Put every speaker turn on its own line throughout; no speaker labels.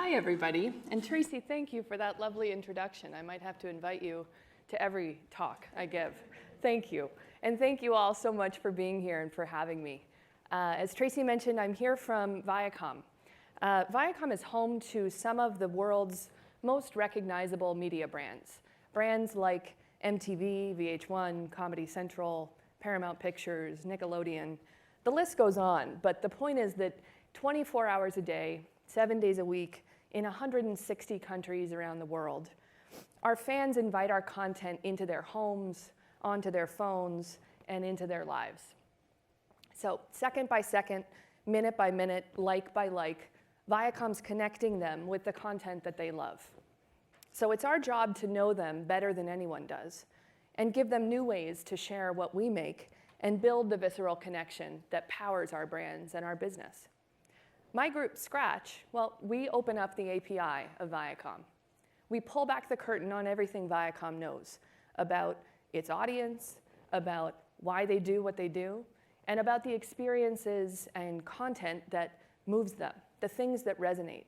Hi, everybody. And Tracy, thank you for that lovely introduction. I might have to invite you to every talk I give. Thank you. And thank you all so much for being here and for having me. As Tracy mentioned, I'm here from Viacom. Viacom is home to some of the world's most recognizable media brands. Brands like MTV, VH1, Comedy Central, Paramount Pictures, Nickelodeon. The list goes on, but the point is that 24 hours a day, 7 days a week, in 160 countries around the world, our fans invite our content into their homes, onto their phones, and into their lives. So second by second, minute by minute, like by like, Viacom's connecting them with the content that they love. So it's our job to know them better than anyone does and give them new ways to share what we make and build the visceral connection that powers our brands and our business. My group, Scratch, well, we open up the API of Viacom. We pull back the curtain on everything Viacom knows about its audience, about why they do what they do, and about the experiences and content that moves them, the things that resonate.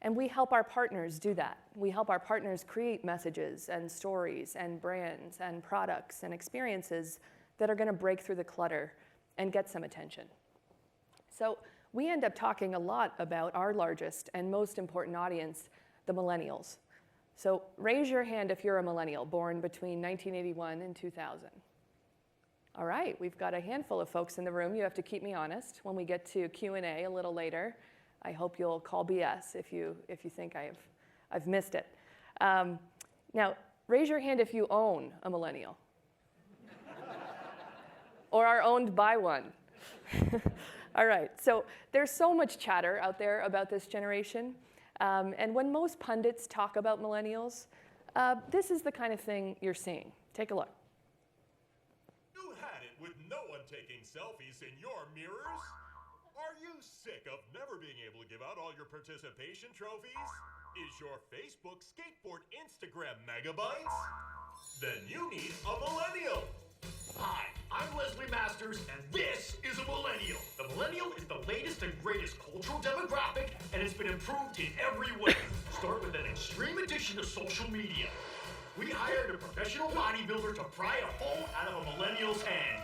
And we help our partners do that. We help our partners create messages and stories and brands and products and experiences that are going to break through the clutter and get some attention. So we end up talking a lot about our largest and most important audience, the millennials. So raise your hand if you're a millennial born between 1981 and 2000. All right, we've got a handful of folks in the room. You have to keep me honest when we get to Q&A a little later. I hope you'll call BS if you think I've missed it. Now, raise your hand if you own a millennial or are owned by one. All right, so there's so much chatter out there about this generation. And when most pundits talk about millennials, this is the kind of thing you're seeing. Take a look.
You had it with no one taking selfies in your mirrors? Are you sick of never being able to give out all your participation trophies? Is your Facebook, skateboard, Instagram megabytes? Then you need a millennial.
Hi, I'm Leslie Masters, and this is a millennial. The millennial is the latest and greatest cultural demographic, and it's been improved in every way. Start with an extreme addiction to social media. We hired a professional bodybuilder to pry a hole out of a millennial's hand.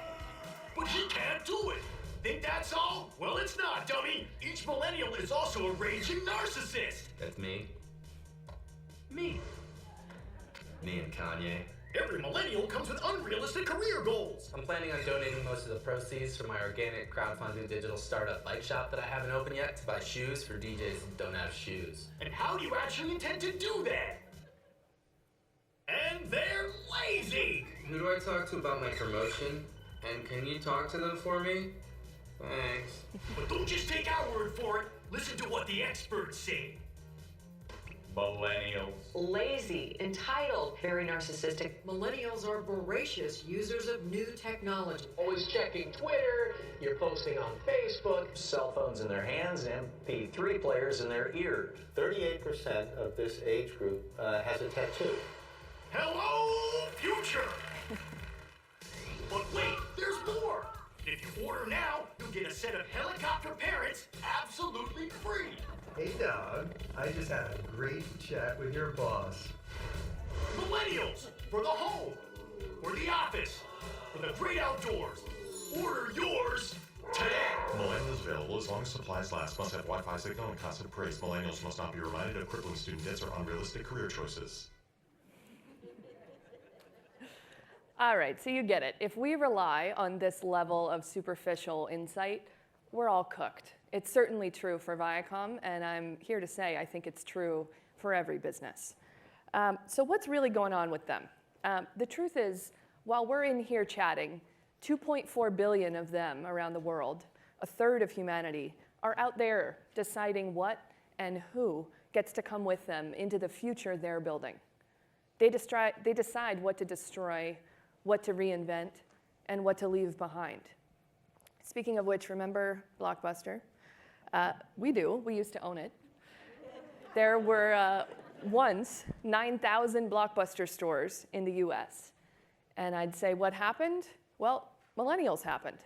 But he can't do it. Think that's all? Well, it's not, dummy. Each millennial is also a raging narcissist.
That's me.
Me.
Me and Kanye.
Every millennial comes with unrealistic career goals.
I'm planning on donating most of the proceeds from my organic crowdfunding digital startup bike shop that I haven't opened yet to buy shoes for DJs that don't have shoes.
And how do you actually intend to do that? And they're lazy!
Who do I talk to about my promotion? And can you talk to them for me? Thanks.
But don't just take our word for it. Listen to what the experts say.
Millennials.
Lazy, entitled, very narcissistic.
Millennials are voracious users of new technology.
Always checking Twitter, you're posting on Facebook.
Cell phones in their hands and MP3 players in their ears. 38% of this age group has a tattoo.
Hello, future! But wait, there's more! If you order now, you'll get a set of helicopter parrots absolutely free.
Hey dog, I just had a great chat with your boss.
Millennials, for the home, for the office, for the great outdoors. Order yours today.
Millennials available as long as supplies last. Must have Wi-Fi signal and constant praise. Millennials must not be reminded of crippling student debts or unrealistic career choices.
All right, so you get it. If we rely on this level of superficial insight, we're all cooked. It's certainly true for Viacom, and I'm here to say I think it's true for every business. So what's really going on with them? The truth is, while we're in here chatting, 2.4 billion of them around the world, a third of humanity, are out there deciding what and who gets to come with them into the future they're building. They decide what to destroy, what to reinvent, and what to leave behind. Speaking of which, remember Blockbuster? We do. We used to own it. There were once 9,000 Blockbuster stores in the US. And I'd say, what happened? Well, millennials happened.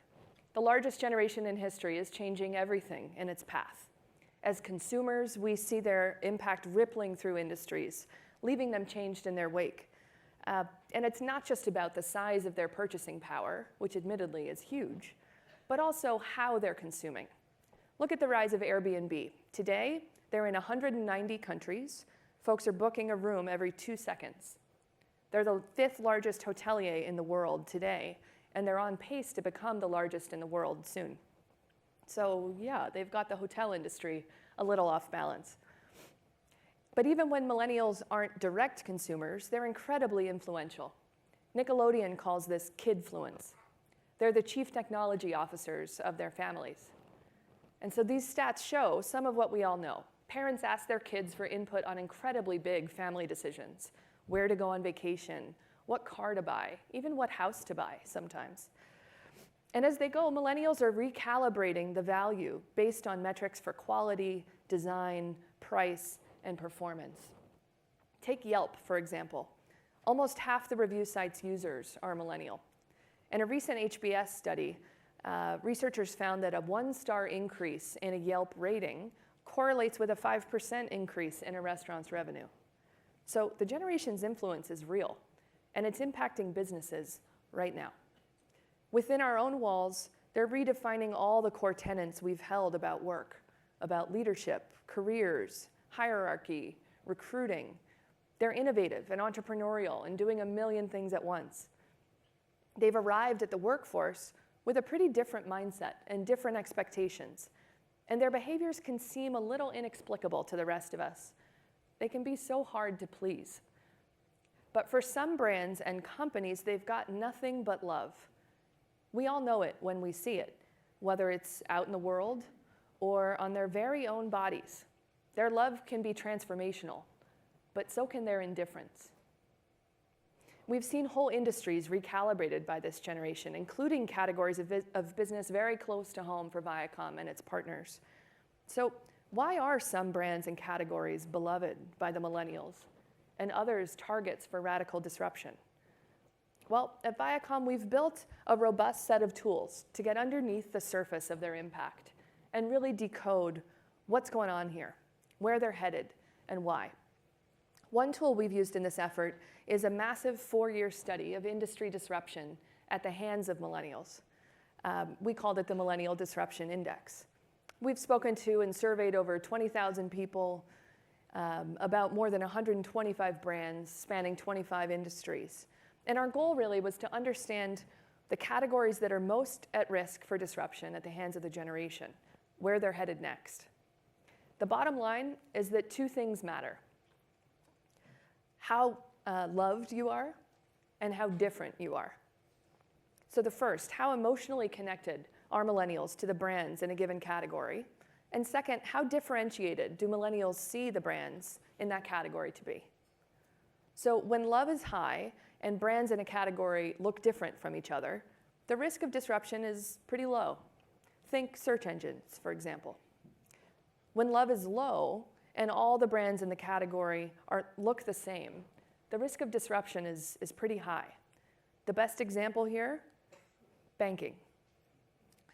The largest generation in history is changing everything in its path. As consumers, we see their impact rippling through industries, leaving them changed in their wake. And it's not just about the size of their purchasing power, which admittedly is huge, but also how they're consuming. Look at the rise of Airbnb. Today, they're in 190 countries. Folks are booking a room every 2 seconds. They're the 5th largest hotelier in the world today, and they're on pace to become the largest in the world soon. So yeah, they've got the hotel industry a little off balance. But even when millennials aren't direct consumers, they're incredibly influential. Nickelodeon calls this kidfluence. They're the chief technology officers of their families. And so these stats show some of what we all know. Parents ask their kids for input on incredibly big family decisions: where to go on vacation, what car to buy, even what house to buy sometimes. And as they go, millennials are recalibrating the value based on metrics for quality, design, price, and performance. Take Yelp, for example. Almost half the review site's users are millennial. In a recent HBS study, researchers found that a 1-star increase in a Yelp rating correlates with a 5% increase in a restaurant's revenue. So the generation's influence is real, and it's impacting businesses right now. Within our own walls, they're redefining all the core tenets we've held about work, about leadership, careers, hierarchy, recruiting. They're innovative and entrepreneurial and doing a million things at once. They've arrived at the workforce with a pretty different mindset and different expectations, and their behaviors can seem a little inexplicable to the rest of us. They can be so hard to please. But for some brands and companies, they've got nothing but love. We all know it when we see it, whether it's out in the world or on their very own bodies. Their love can be transformational, but so can their indifference. We've seen whole industries recalibrated by this generation, including categories of business very close to home for Viacom and its partners. So why are some brands and categories beloved by the millennials and others targets for radical disruption? Well, at Viacom, we've built a robust set of tools to get underneath the surface of their impact and really decode what's going on here, where they're headed, and why. One tool we've used in this effort is a massive 4-year study of industry disruption at the hands of millennials. We called it the Millennial Disruption Index. We've spoken to and surveyed over 20,000 people about more than 125 brands spanning 25 industries. And our goal really was to understand the categories that are most at risk for disruption at the hands of the generation, where they're headed next. The bottom line is that 2 things matter: how loved you are and how different you are. So the first, how emotionally connected are millennials to the brands in a given category? And second, how differentiated do millennials see the brands in that category to be? So when love is high and brands in a category look different from each other, the risk of disruption is pretty low. Think search engines, for example. When love is low and all the brands in the category look the same, the risk of disruption is pretty high. The best example here, banking.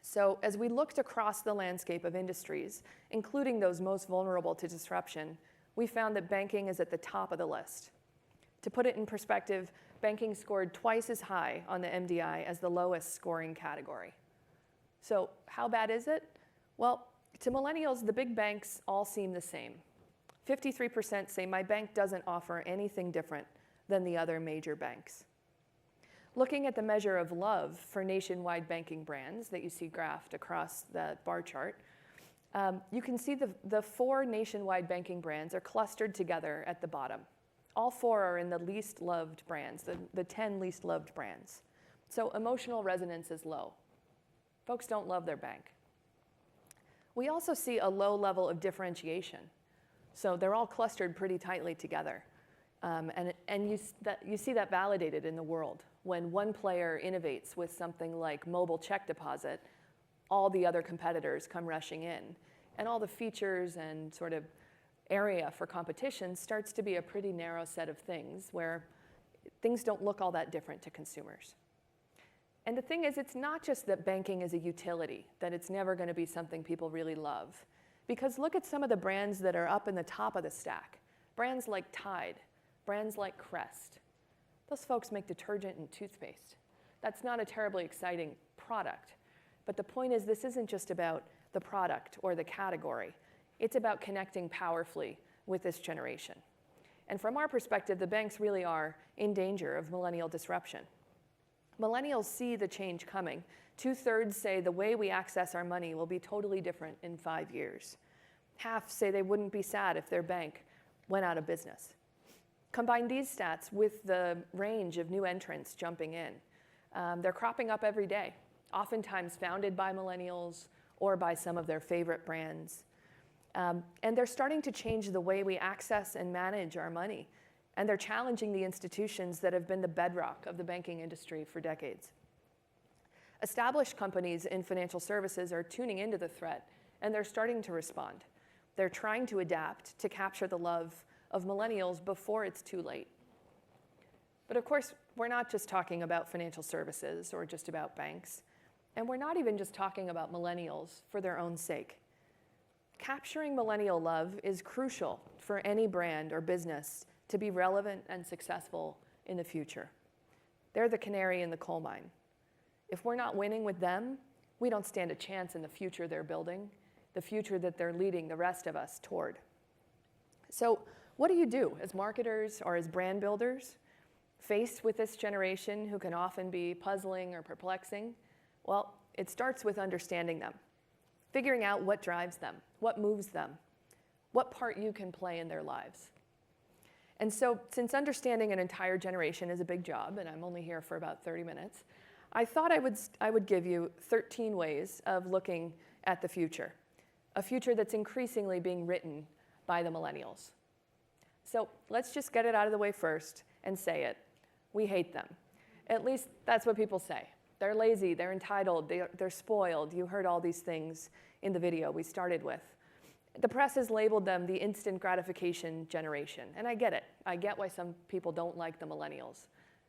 So as we looked across the landscape of industries, including those most vulnerable to disruption, we found that banking is at the top of the list. To put it in perspective, banking scored twice as high on the MDI as the lowest scoring category. So how bad is it? Well, to millennials, the big banks all seem the same. 53% say my bank doesn't offer anything different than the other major banks. Looking at the measure of love for nationwide banking brands that you see graphed across the bar chart, you can see the 4 nationwide banking brands are clustered together at the bottom. All 4 are in the least loved brands, the 10 least loved brands. So emotional resonance is low. Folks don't love their bank. We also see a low level of differentiation. So they're all clustered pretty tightly together. And you see that validated in the world. When one player innovates with something like mobile check deposit, all the other competitors come rushing in. And all the features and sort of area for competition starts to be a pretty narrow set of things where things don't look all that different to consumers. And the thing is, it's not just that banking is a utility, that it's never going to be something people really love. Because look at some of the brands that are up in the top of the stack. Brands like Tide, brands like Crest. Those folks make detergent and toothpaste. That's not a terribly exciting product. But the point is, this isn't just about the product or the category. It's about connecting powerfully with this generation. And from our perspective, the banks really are in danger of millennial disruption. Millennials see the change coming. 2/3 say the way we access our money will be totally different in 5 years. Half say they wouldn't be sad if their bank went out of business. Combine these stats with the range of new entrants jumping in. They're cropping up every day, oftentimes founded by millennials or by some of their favorite brands. And they're starting to change the way we access and manage our money. And they're challenging the institutions that have been the bedrock of the banking industry for decades. Established companies in financial services are tuning into the threat, and they're starting to respond. They're trying to adapt to capture the love of millennials before it's too late. But of course, we're not just talking about financial services or just about banks. And we're not even just talking about millennials for their own sake. Capturing millennial love is crucial for any brand or business to be relevant and successful in the future. They're the canary in the coal mine. If we're not winning with them, we don't stand a chance in the future they're building, the future that they're leading the rest of us toward. So what do you do as marketers or as brand builders faced with this generation who can often be puzzling or perplexing? Well, it starts with understanding them, figuring out what drives them, what moves them, what part you can play in their lives. And so, since understanding an entire generation is a big job, and I'm only here for about 30 minutes, I thought I would give you 13 ways of looking at the future, a future that's increasingly being written by the millennials. So let's just get it out of the way first and say it. We hate them. At least that's what people say. They're lazy, they're entitled, they're spoiled. You heard all these things in the video we started with. The press has labeled them the instant gratification generation, and I get it. I get why some people don't like the millennials.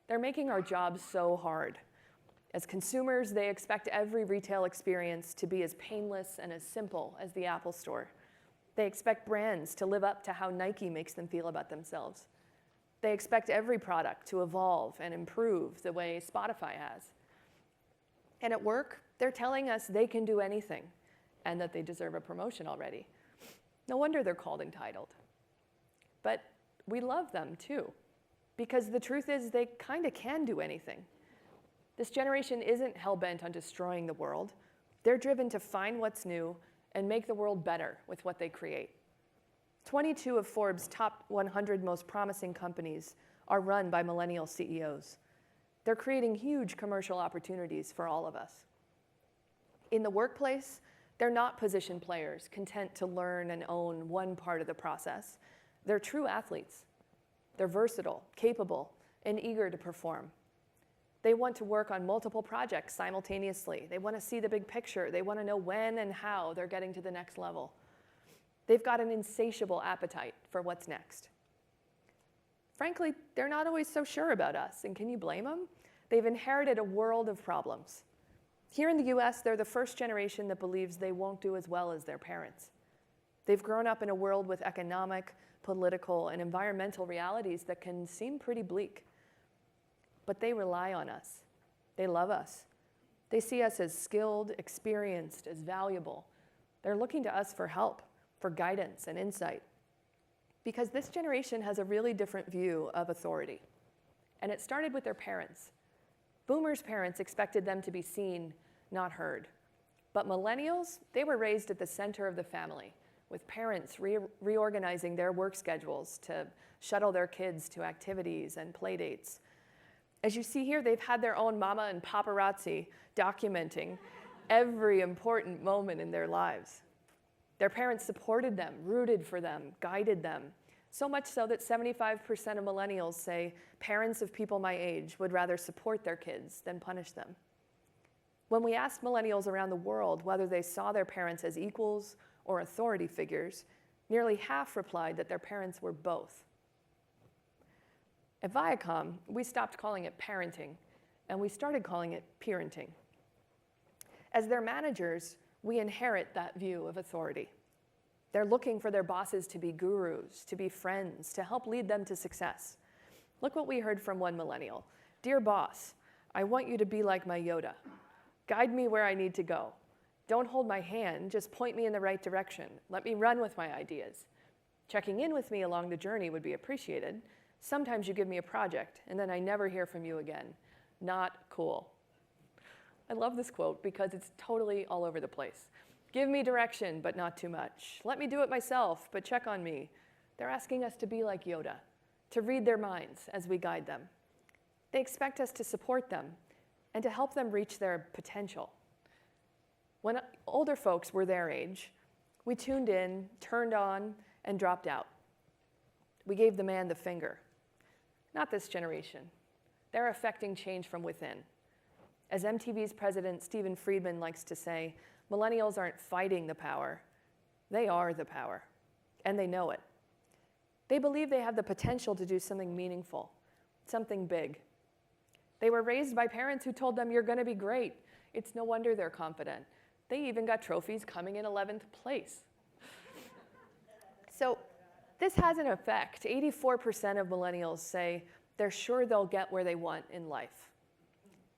They're making our jobs so hard. As consumers, they expect every retail experience to be as painless and as simple as the Apple Store. They expect brands to live up to how Nike makes them feel about themselves. They expect every product to evolve and improve the way Spotify has. And at work, they're telling us they can do anything and that they deserve a promotion already. No wonder they're called entitled. But we love them too, because the truth is they kind of can do anything. This generation isn't hell-bent on destroying the world. They're driven to find what's new and make the world better with what they create. 22 of Forbes' top 100 most promising companies are run by millennial CEOs. They're creating huge commercial opportunities for all of us. In the workplace, they're not position players content to learn and own one part of the process. They're true athletes. They're versatile, capable, and eager to perform. They want to work on multiple projects simultaneously. They want to see the big picture. They want to know when and how they're getting to the next level. They've got an insatiable appetite for what's next. Frankly, they're not always so sure about us, and can you blame them? They've inherited a world of problems. Here in the US, they're the first generation that believes they won't do as well as their parents. They've grown up in a world with economic, political, and environmental realities that can seem pretty bleak. But they rely on us. They love us. They see us as skilled, experienced, as valuable. They're looking to us for help, for guidance and insight. Because this generation has a really different view of authority. And it started with their parents. Boomers' parents expected them to be seen, not heard. But millennials, they were raised at the center of the family, with parents reorganizing their work schedules to shuttle their kids to activities and play dates. As you see here, they've had their own mama and paparazzi documenting every important moment in their lives. Their parents supported them, rooted for them, guided them, so much so that 75% of millennials say parents of people my age would rather support their kids than punish them. When we asked millennials around the world whether they saw their parents as equals or authority figures, nearly half replied that their parents were both. At Viacom, we stopped calling it parenting, and we started calling it parenting. As their managers, we inherit that view of authority. They're looking for their bosses to be gurus, to be friends, to help lead them to success. Look what we heard from one millennial. Dear boss, I want you to be like my Yoda. Guide me where I need to go. Don't hold my hand, just point me in the right direction. Let me run with my ideas. Checking in with me along the journey would be appreciated. Sometimes you give me a project, and then I never hear from you again. Not cool. I love this quote because it's totally all over the place. Give me direction, but not too much. Let me do it myself, but check on me. They're asking us to be like Yoda, to read their minds as we guide them. They expect us to support them and to help them reach their potential. When older folks were their age, we tuned in, turned on, and dropped out. We gave the man the finger. Not this generation. They're affecting change from within. As MTV's president Stephen Friedman likes to say, millennials aren't fighting the power. They are the power, and they know it. They believe they have the potential to do something meaningful, something big. They were raised by parents who told them, you're going to be great. It's no wonder they're confident. They even got trophies coming in 11th place. So this has an effect. 84% of millennials say they're sure they'll get where they want in life.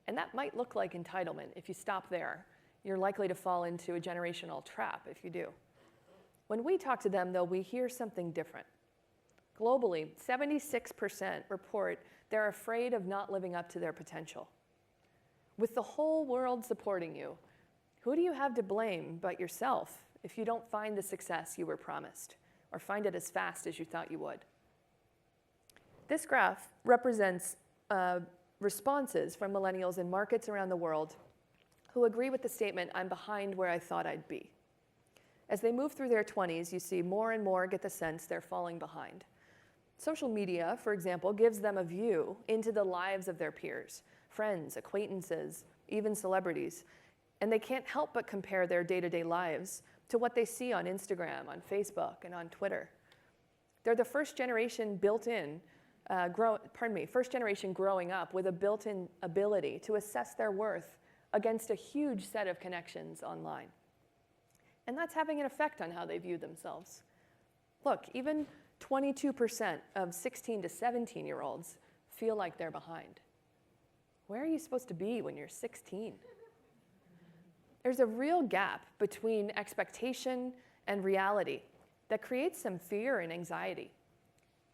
And that might look like entitlement. If you stop there, you're likely to fall into a generational trap if you do. When we talk to them, though, we hear something different. Globally, 76% report they're afraid of not living up to their potential. With the whole world supporting you, who do you have to blame but yourself if you don't find the success you were promised or find it as fast as you thought you would? This graph represents responses from millennials in markets around the world who agree with the statement, I'm behind where I thought I'd be. As they move through their 20s, you see more and more get the sense they're falling behind. Social media, for example, gives them a view into the lives of their peers, friends, acquaintances, even celebrities, and they can't help but compare their day-to-day lives to what they see on Instagram, on Facebook, and on Twitter. They're the first generation first generation growing up with a built-in ability to assess their worth against a huge set of connections online. And that's having an effect on how they view themselves. Look, even 22% of 16 to 17-year-olds feel like they're behind. Where are you supposed to be when you're 16? There's a real gap between expectation and reality that creates some fear and anxiety.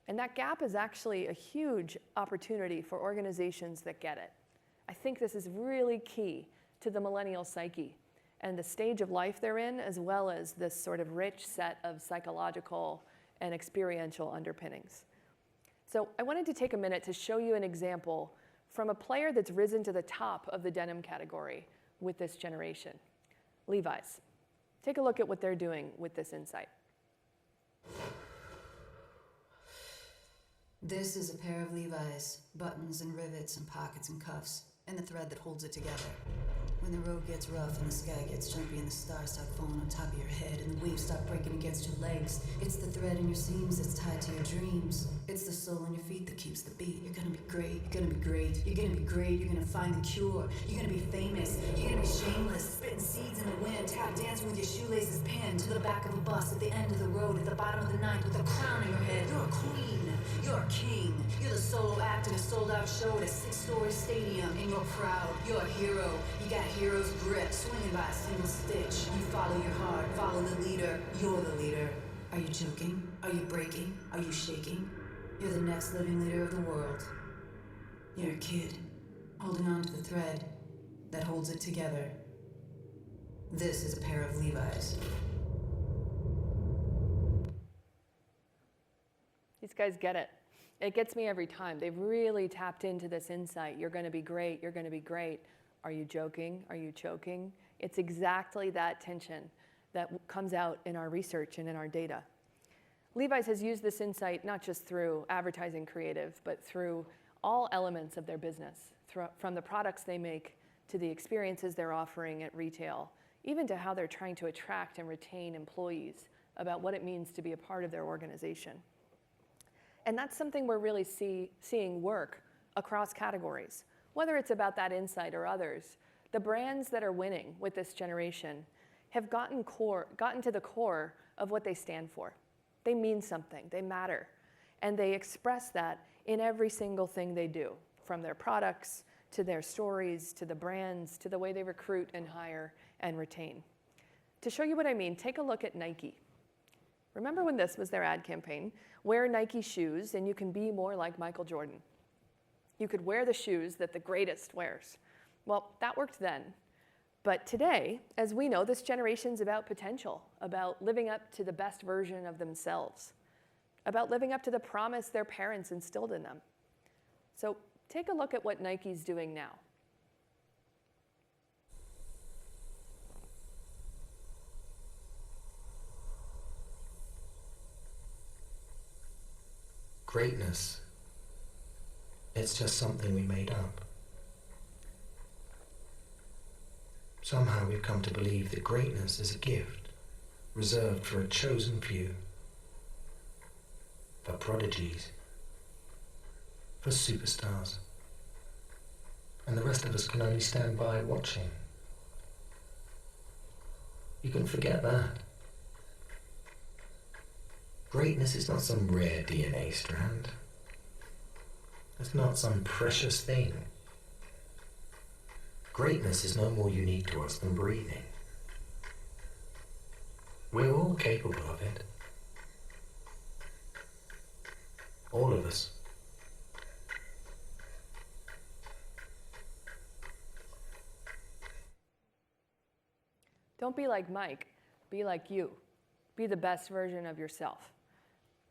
And that gap is actually a huge opportunity for organizations that get it. I think this is really key to the millennial psyche and the stage of life they're in, as well as this sort of rich set of psychological and experiential underpinnings. So I wanted to take a minute to show you an example from a player that's risen to the top of the denim category with this generation, Levi's. Take a look at what they're doing with this insight.
This is a pair of Levi's, buttons and rivets and pockets and cuffs, and the thread that holds it together. When the road gets rough and the sky gets jumpy and the stars start falling on top of your head and the waves start breaking against your legs, it's the thread in your seams that's tied to your dreams. It's the soul in your feet that keeps the beat. You're gonna be great, you're gonna be great, you're gonna be great, you're gonna find the cure, you're gonna be famous, you're gonna be shameless, spitting seeds in the wind, tap dancing with your shoelaces pinned to the back of a bus at the end of the road, at the bottom of the ninth with a crown in your head. You're a queen. You're a king. You're the solo act in a sold-out show at a 6-story stadium, and you're proud. You're a hero. You got hero's grip, swinging by a single stitch. You follow your heart, follow the leader. You're the leader. Are you joking? Are you breaking? Are you shaking? You're the next living leader of the world. You're a kid, holding on to the thread that holds it together. This is a pair of Levi's.
These guys get it. It gets me every time. They've really tapped into this insight. You're going to be great. You're going to be great. Are you joking? Are you choking? It's exactly that tension that comes out in our research and in our data. Levi's has used this insight not just through advertising creative, but through all elements of their business, from the products they make to the experiences they're offering at retail, even to how they're trying to attract and retain employees about what it means to be a part of their organization. And that's something we're really seeing work across categories. Whether it's about that insight or others, the brands that are winning with this generation have gotten to the core of what they stand for. They mean something, they matter, and they express that in every single thing they do, from their products to their stories, to the brands, to the way they recruit and hire and retain. To show you what I mean, take a look at Nike. Remember when this was their ad campaign? Wear Nike shoes and you can be more like Michael Jordan. You could wear the shoes that the greatest wears. Well, that worked then. But today, as we know, this generation's about potential, about living up to the best version of themselves, about living up to the promise their parents instilled in them. So take a look at what Nike's doing now.
Greatness, it's just something we made up. Somehow we've come to believe that greatness is a gift, reserved for a chosen few, for prodigies, for superstars, and the rest of us can only stand by watching. You can forget that. Greatness is not some rare DNA strand. It's not some precious thing. Greatness is no more unique to us than breathing. We're all capable of it. All of us.
Don't be like Mike, be like you. Be the best version of yourself.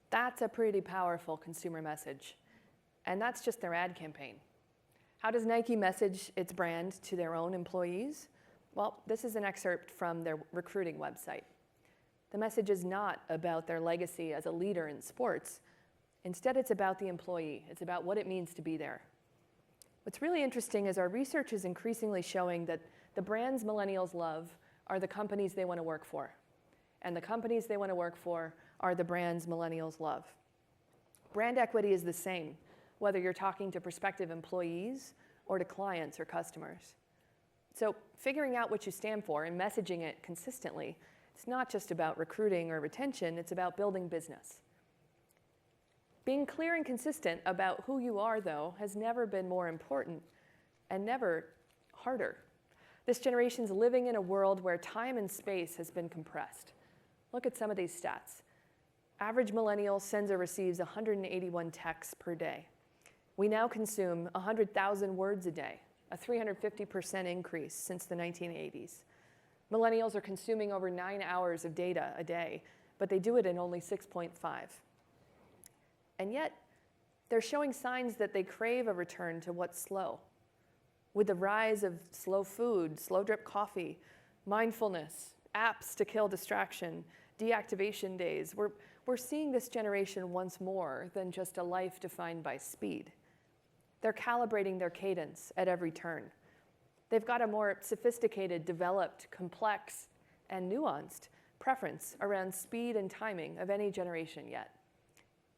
That's a pretty powerful consumer message. And that's just their ad campaign. How does Nike message its brand to their own employees? Well, this is an excerpt from their recruiting website. The message is not about their legacy as a leader in sports. Instead, it's about the employee. It's about what it means to be there. What's really interesting is our research is increasingly showing that the brands millennials love are the companies they want to work for. And the companies they want to work for are the brands millennials love. Brand equity is the same, whether you're talking to prospective employees or to clients or customers. So figuring out what you stand for and messaging it consistently, it's not just about recruiting or retention, it's about building business. Being clear and consistent about who you are, though, has never been more important and never harder. This generation's living in a world where time and space has been compressed. Look at some of these stats. Average millennial sends or receives 181 texts per day. We now consume 100,000 words a day, a 350% increase since the 1980s. Millennials are consuming over 9 hours of data a day, but they do it in only 6.5. And yet, they're showing signs that they crave a return to what's slow. With the rise of slow food, slow drip coffee, mindfulness, apps to kill distraction, deactivation days, we're seeing this generation once more than just a life defined by speed. They're calibrating their cadence at every turn. They've got a more sophisticated, developed, complex, and nuanced preference around speed and timing of any generation yet.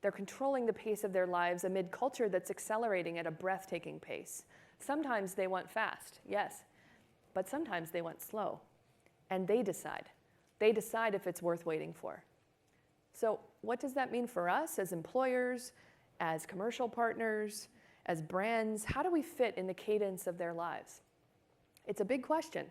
They're controlling the pace of their lives amid culture that's accelerating at a breathtaking pace. Sometimes they want fast, yes, but sometimes they want slow. And they decide. They decide if it's worth waiting for. So what does that mean for us as employers, as commercial partners, as brands? How do we fit in the cadence of their lives? It's a big question,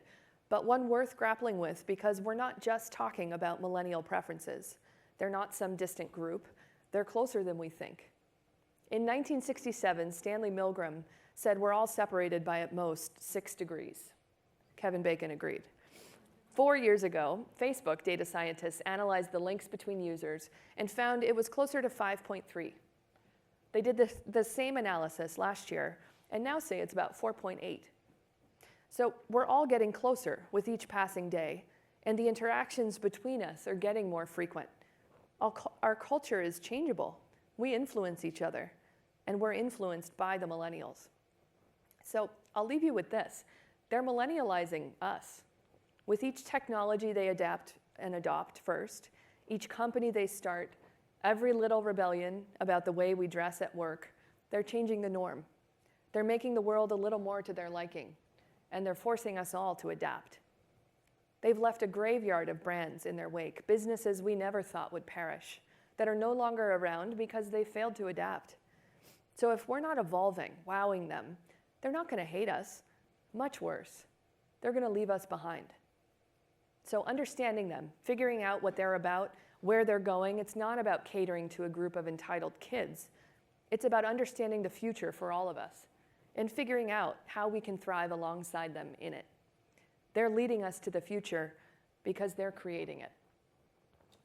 but one worth grappling with because we're not just talking about millennial preferences. They're not some distant group. They're closer than we think. In 1967, Stanley Milgram said we're all separated by at most 6 degrees. Kevin Bacon agreed. 4 years ago, Facebook data scientists analyzed the links between users and found it was closer to 5.3. They did the same analysis last year and now say it's about 4.8. So we're all getting closer with each passing day, and the interactions between us are getting more frequent. Our culture is changeable. We influence each other, and we're influenced by the millennials. So I'll leave you with this. They're millennializing us. With each technology they adapt and adopt first, each company they start, every little rebellion about the way we dress at work, they're changing the norm. They're making the world a little more to their liking, and they're forcing us all to adapt. They've left a graveyard of brands in their wake, businesses we never thought would perish, that are no longer around because they failed to adapt. So if we're not evolving, wowing them, they're not going to hate us. Much worse, they're going to leave us behind. So understanding them, figuring out what they're about, where they're going, it's not about catering to a group of entitled kids. It's about understanding the future for all of us and figuring out how we can thrive alongside them in it. They're leading us to the future because they're creating it.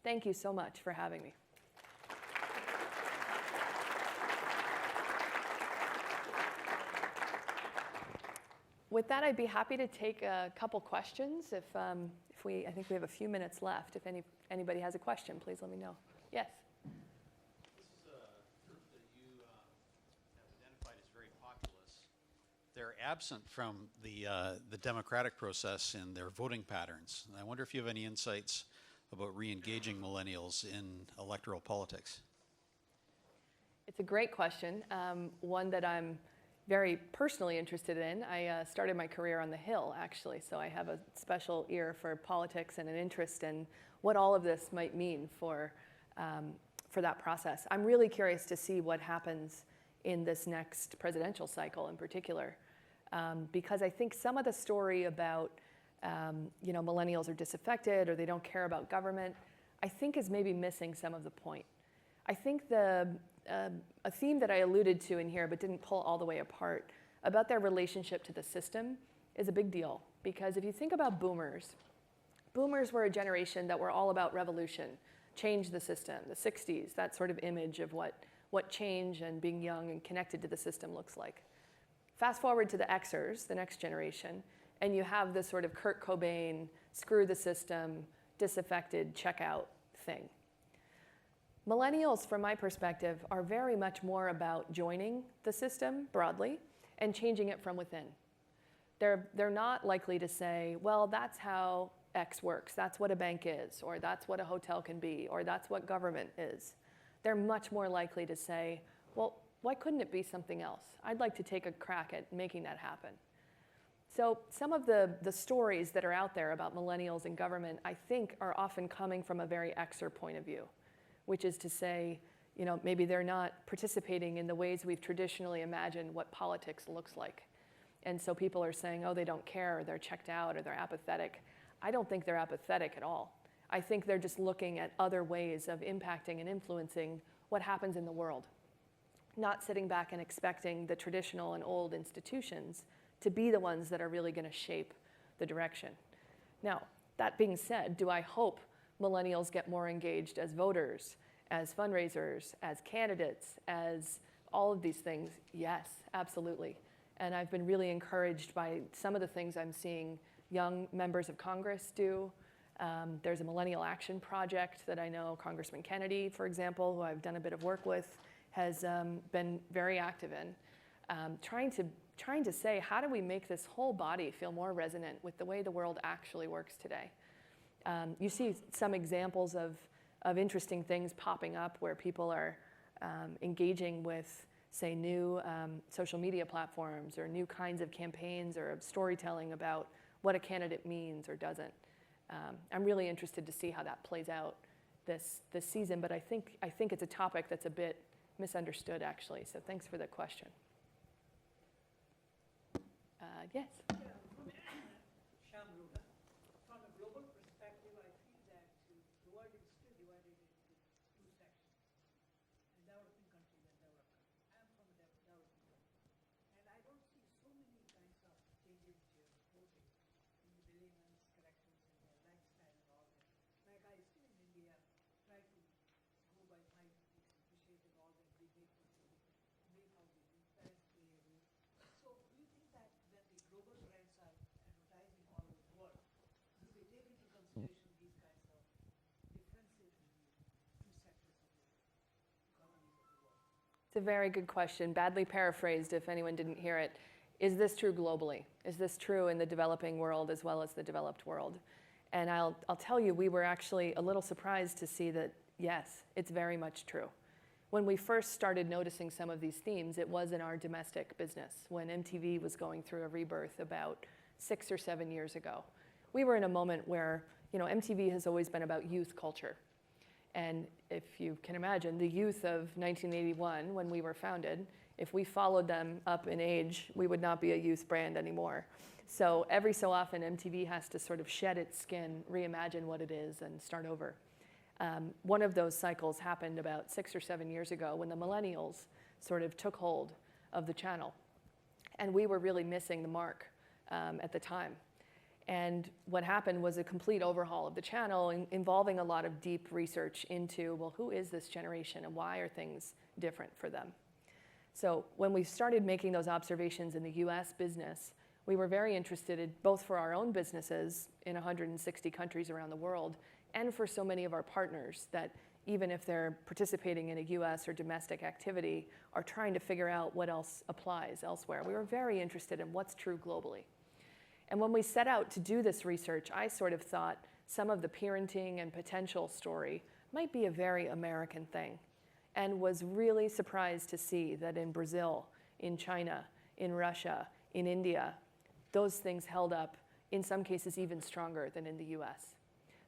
Thank you so much for having me. With that, I'd be happy to take a couple questions. I think we have a few minutes left. If anybody has a question, please let me know. Yes?
This is a group that you have identified as very populist. They're absent from the democratic process in their voting patterns. And I wonder if you have any insights about re-engaging millennials in electoral politics.
It's a great question, one that I'm very personally interested in. I started my career on the Hill, actually, so I have a special ear for politics and an interest in what all of this might mean for that process. I'm really curious to see what happens in this next presidential cycle in particular, because I think some of the story about millennials are disaffected or they don't care about government, I think is maybe missing some of the point. I think a theme that I alluded to in here but didn't pull all the way apart about their relationship to the system is a big deal. Because if you think about boomers were a generation that were all about revolution, change the system, the 60s, that sort of image of what change and being young and connected to the system looks like. Fast forward to the Xers, the next generation, and you have this sort of Kurt Cobain, screw the system, disaffected, check out thing. Millennials, from my perspective, are very much more about joining the system broadly and changing it from within. They're not likely to say, well, that's how X works, that's what a bank is, or that's what a hotel can be, or that's what government is. They're much more likely to say, well, why couldn't it be something else? I'd like to take a crack at making that happen. So some of the stories that are out there about millennials in government, I think, are often coming from a very Xer point of view, which is to say, maybe they're not participating in the ways we've traditionally imagined what politics looks like. And so people are saying, oh, they don't care, or they're checked out, or they're apathetic. I don't think they're apathetic at all. I think they're just looking at other ways of impacting and influencing what happens in the world, not sitting back and expecting the traditional and old institutions to be the ones that are really going to shape the direction. Now, that being said, do I hope millennials get more engaged as voters, as fundraisers, as candidates, as all of these things? Yes, absolutely. And I've been really encouraged by some of the things I'm seeing young members of Congress do. There's a Millennial Action Project that I know Congressman Kennedy, for example, who I've done a bit of work with, has been very active in, trying to say, how do we make this whole body feel more resonant with the way the world actually works today? You see some examples of interesting things popping up where people are engaging with, say, new social media platforms or new kinds of campaigns or of storytelling about what a candidate means or doesn't. I'm really interested to see how that plays out this season, but I think it's a topic that's a bit misunderstood, actually. So thanks for the question. Yes?
From a global perspective, I feel that the world is still divided into two sections, developing countries and developed countries. I am from a developing country, and I don't see so many kinds of changes which are reported in the millennials' characters and their lifestyle and all that. Like I still in India try to go by my appreciate and all that we make how we do parents play a role. So do you think that when the global brands are advertising all over the world, do they take into consideration these kinds of differences in the two sectors of the economies of the world?
It's a very good question, badly paraphrased if anyone didn't hear it. Is this true globally? Is this true in the developing world as well as the developed world? And I'll tell you, we were actually a little surprised to see that, yes, it's very much true. When we first started noticing some of these themes, it was in our domestic business, when MTV was going through a rebirth about 6 or 7 years ago. we were in a moment where, MTV has always been about youth culture. And if you can imagine, the youth of 1981, when we were founded, if we followed them up in age, we would not be a youth brand anymore. So every so often, MTV has to sort of shed its skin, reimagine what it is, and start over. One of those cycles happened about 6 or 7 years ago when the Millennials sort of took hold of the channel. And we were really missing the mark at the time. And what happened was a complete overhaul of the channel involving a lot of deep research into, well, who is this generation and why are things different for them? So when we started making those observations in the US business, we were very interested in both for our own businesses in 160 countries around the world and for so many of our partners that even if they're participating in a US or domestic activity, are trying to figure out what else applies elsewhere. We were very interested in what's true globally. And when we set out to do this research, I sort of thought some of the parenting and potential story might be a very American thing, and was really surprised to see that in Brazil, in China, in Russia, in India, those things held up, in some cases even stronger than in the US.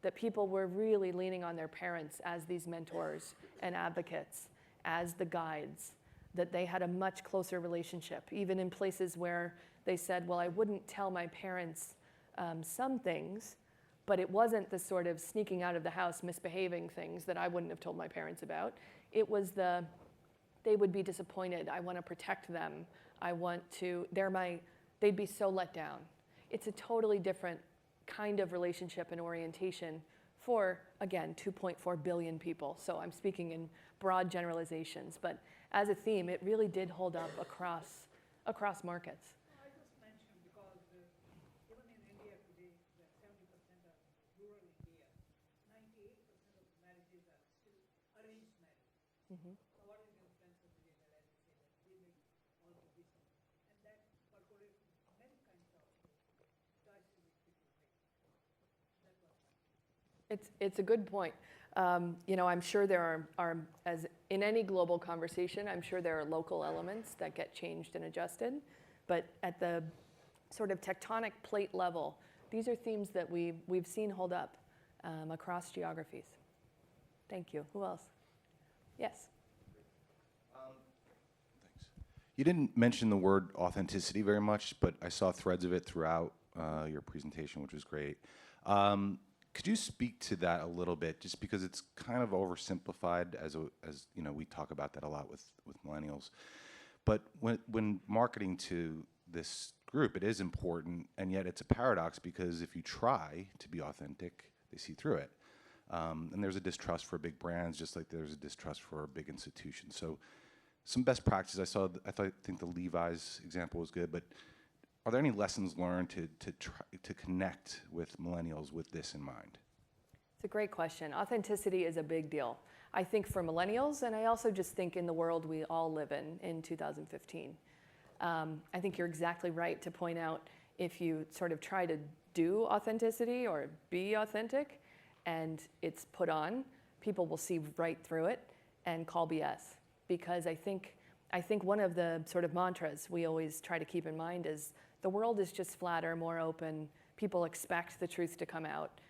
That people were really leaning on their parents as these mentors and advocates, as the guides, that they had a much closer relationship, even in places where they said, well, I wouldn't tell my parents some things, but it wasn't the sort of sneaking out of the house, misbehaving things that I wouldn't have told my parents about. It was they would be disappointed. I want to protect them. They'd be so let down. It's a totally different kind of relationship and orientation for, again, 2.4 billion people. So I'm speaking in broad generalizations, but as a theme, it really did hold up across markets.
I just mentioned because even in India today, where 70% of rural India, 98% of marriages are still arranged marriages.
Mm-hmm.
So what is the influence of the gender, as you say, that we make all the business, and that percolates many kinds of choices which people make. That was my
It's a good point. I'm sure there are, as in any global conversation, I'm sure there are local elements that get changed and adjusted. But at the sort of tectonic plate level, these are themes that we've seen hold up across geographies. Thank you. Who else? Yes.
Thanks. You didn't mention the word authenticity very much, but I saw threads of it throughout your presentation, which was great. Could you speak to that a little bit, just because it's kind of oversimplified as we talk about that a lot with millennials. But when marketing to this group, it is important, and yet it's a paradox because if you try to be authentic, they see through it. And there's a distrust for big brands, just like there's a distrust for big institutions. So some best practices I think the Levi's example was good, but are there any lessons learned to connect with millennials with this in mind?
It's a great question. Authenticity is a big deal. I think for millennials, and I also just think in the world we all live in 2015. I think you're exactly right to point out if you sort of try to do authenticity or be authentic and it's put on, people will see right through it and call BS. Because I think one of the sort of mantras we always try to keep in mind is the world is just flatter, more open. People expect the truth to come out.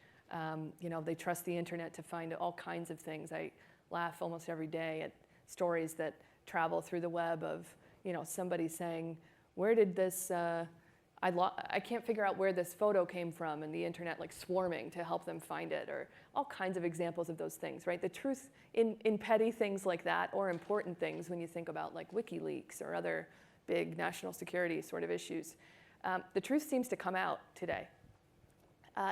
They trust the internet to find all kinds of things. I laugh almost every day at stories that travel through the web of, somebody saying, where did this, I can't figure out where this photo came from, and the internet like swarming to help them find it, or all kinds of examples of those things, right? The truth in petty things like that, or important things when you think about like WikiLeaks or other big national security sort of issues. The truth seems to come out today.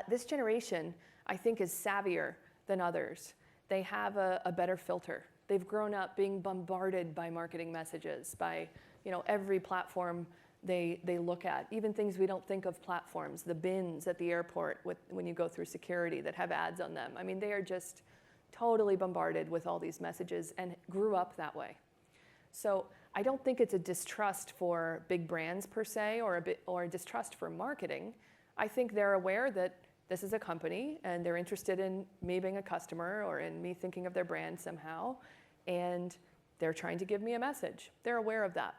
This generation, I think, is savvier than others. They have a better filter. They've grown up being bombarded by marketing messages, by every platform they look at, even things we don't think of platforms, the bins at the airport when you go through security that have ads on them. I mean, they are just totally bombarded with all these messages and grew up that way. So I don't think it's a distrust for big brands per se, or a distrust for marketing. I think they're aware that this is a company and they're interested in me being a customer or in me thinking of their brand somehow, and they're trying to give me a message. They're aware of that.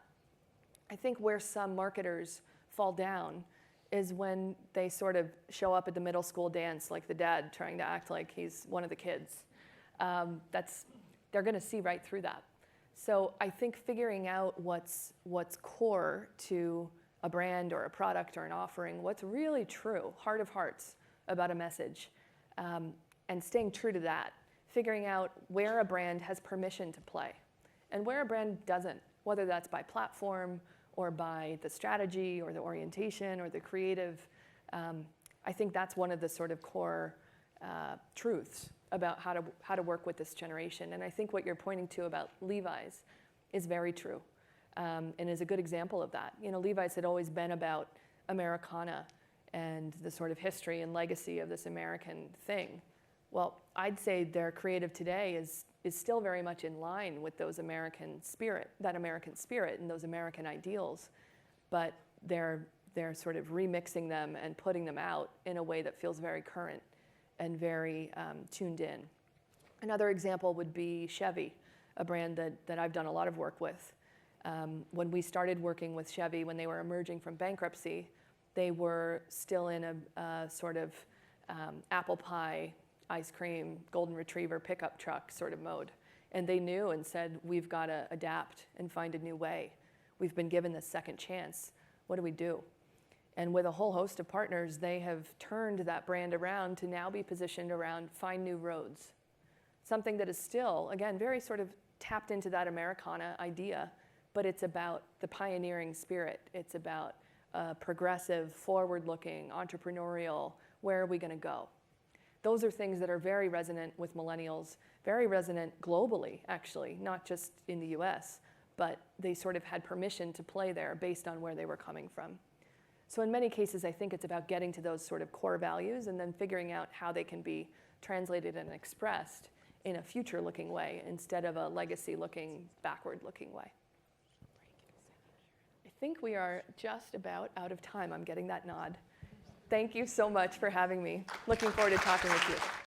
I think where some marketers fall down is when they sort of show up at the middle school dance like the dad trying to act like he's one of the kids. They're going to see right through that. So I think figuring out what's core to a brand or a product or an offering, what's really true, heart of hearts about a message, and staying true to that, figuring out where a brand has permission to play and where a brand doesn't, whether that's by platform or by the strategy or the orientation or the creative. I think that's one of the sort of core truths about how to work with this generation. And I think what you're pointing to about Levi's is very true, and is a good example of that. You know, Levi's had always been about Americana and the sort of history and legacy of this American thing. Well, I'd say their creative today is still very much in line with those American spirit, that American spirit and those American ideals, but they're sort of remixing them and putting them out in a way that feels very current and very tuned in. Another example would be Chevy, a brand that I've done a lot of work with. When we started working with Chevy, when they were emerging from bankruptcy, they were still in a sort of apple pie, ice cream, golden retriever pickup truck sort of mode. And they knew and said, we've got to adapt and find a new way. We've been given this second chance. What do we do? And with a whole host of partners, they have turned that brand around to now be positioned around find new roads. Something that is still, again, very sort of tapped into that Americana idea, but it's about the pioneering spirit. It's about progressive, forward-looking, entrepreneurial, where are we going to go? Those are things that are very resonant with millennials, very resonant globally, actually, not just in the US, but they sort of had permission to play there based on where they were coming from. So in many cases, I think it's about getting to those sort of core values and then figuring out how they can be translated and expressed in a future-looking way instead of a legacy-looking, backward-looking way. I think we are just about out of time. I'm getting that nod. Thank you so much for having me. Looking forward to talking with you.